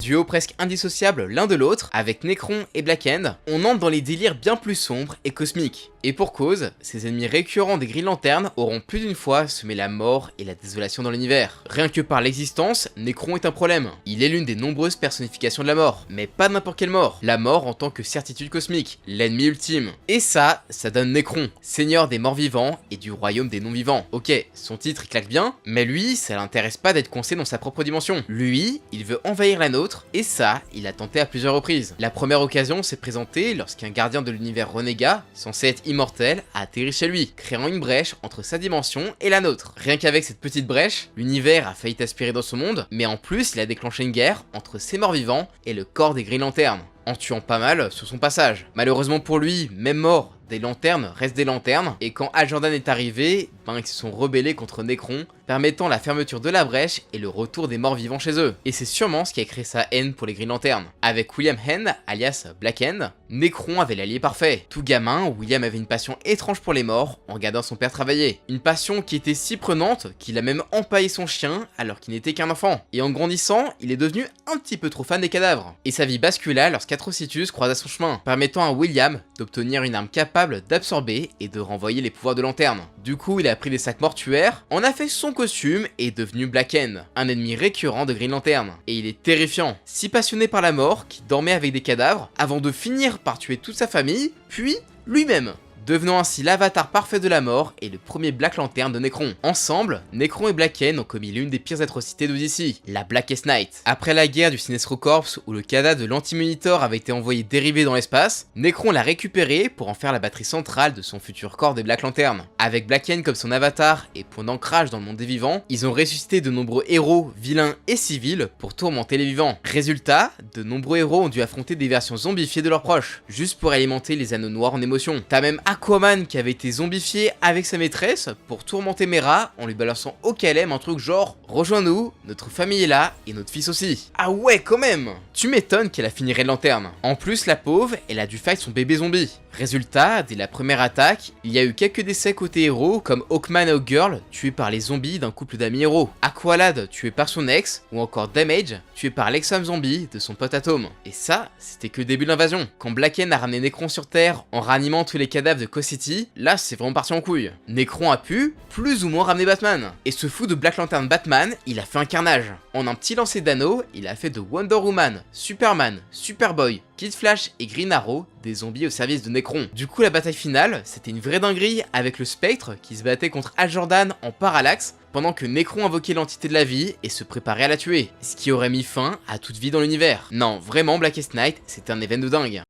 Duo presque indissociable l'un de l'autre, avec Necron et Black End, on entre dans les délires bien plus sombres et cosmiques. Et pour cause, ces ennemis récurrents des Green Lantern auront plus d'une fois semé la mort et la désolation dans l'univers. Rien que par l'existence, Necron est un problème. Il est l'une des nombreuses personnifications de la mort, mais pas n'importe quelle mort. La mort en tant que certitude cosmique, l'ennemi ultime. Et ça donne Necron, seigneur des morts vivants et du royaume des non-vivants. Ok, son titre il claque bien, mais lui, ça l'intéresse pas d'être coincé dans sa propre dimension. Lui, il veut envahir la nôtre, et ça, il a tenté à plusieurs reprises. La première occasion s'est présentée lorsqu'un gardien de l'univers renégat, censé être immortel, a atterri chez lui, créant une brèche entre sa dimension et la nôtre. Rien qu'avec cette petite brèche, l'univers a failli aspirer dans son monde, mais en plus il a déclenché une guerre entre ses morts vivants et le corps des Green Lantern, en tuant pas mal sur son passage. Malheureusement pour lui, même mort, des lanternes restent des lanternes, et quand Hal Jordan est arrivé, ils se sont rebellés contre Necron, permettant la fermeture de la brèche et le retour des morts vivants chez eux. Et c'est sûrement ce qui a créé sa haine pour les Green Lantern. Avec William Hen, alias Black End, Necron avait l'allié parfait. Tout gamin, William avait une passion étrange pour les morts, en regardant son père travailler. Une passion qui était si prenante qu'il a même empaillé son chien alors qu'il n'était qu'un enfant. Et en grandissant, il est devenu un petit peu trop fan des cadavres. Et sa vie bascula lorsqu'Atrocitus croisa son chemin, permettant à William d'obtenir une arme capable d'absorber et de renvoyer les pouvoirs de Lanterne. Du coup, il a pris des sacs mortuaires, en a fait son costume et est devenu Black End, un ennemi récurrent de Green Lantern. Et il est terrifiant, si passionné par la mort qu'il dormait avec des cadavres avant de finir par tuer toute sa famille, puis lui-même, devenant ainsi l'avatar parfait de la mort et le premier Black Lantern de Necron. Ensemble, Necron et Black End ont commis l'une des pires atrocités de DC, la Blackest Night. Après la guerre du Sinestro Corps où le cadavre de l'Anti-Monitor avait été envoyé dérivé dans l'espace, Necron l'a récupéré pour en faire la batterie centrale de son futur corps des Black Lantern. Avec Black End comme son avatar et point d'ancrage dans le monde des vivants, ils ont ressuscité de nombreux héros, vilains et civils pour tourmenter les vivants. Résultat, de nombreux héros ont dû affronter des versions zombifiées de leurs proches, juste pour alimenter les anneaux noirs en émotion. T'as même Aquaman qui avait été zombifié avec sa maîtresse pour tourmenter Mera en lui balançant au KLM un truc genre « Rejoins-nous, notre famille est là et notre fils aussi ». Ah ouais quand même. Tu m'étonnes qu'elle a fini Red Lantern. En plus la pauvre, elle a dû fight son bébé zombie. Résultat, dès la première attaque, il y a eu quelques décès côté héros comme Hawkman et Hawkgirl tués par les zombies d'un couple d'amis héros, Aqualad tué par son ex, ou encore Damage tué par l'ex-homme zombie de son pote Atom. Et ça, c'était que le début de l'invasion. Quand Black End a ramené Necron sur Terre en ranimant tous les cadavres de City, là c'est vraiment parti en couille. Necron a pu, plus ou moins ramener Batman. Et ce fou de Black Lantern Batman, il a fait un carnage. En un petit lancer d'anneau, il a fait de Wonder Woman, Superman, Superboy, Kid Flash et Green Arrow des zombies au service de Necron. Du coup la bataille finale, c'était une vraie dinguerie avec le Spectre qui se battait contre Hal Jordan en parallaxe pendant que Necron invoquait l'entité de la vie et se préparait à la tuer, ce qui aurait mis fin à toute vie dans l'univers. Non, vraiment Blackest Night, c'était un événement de dingue.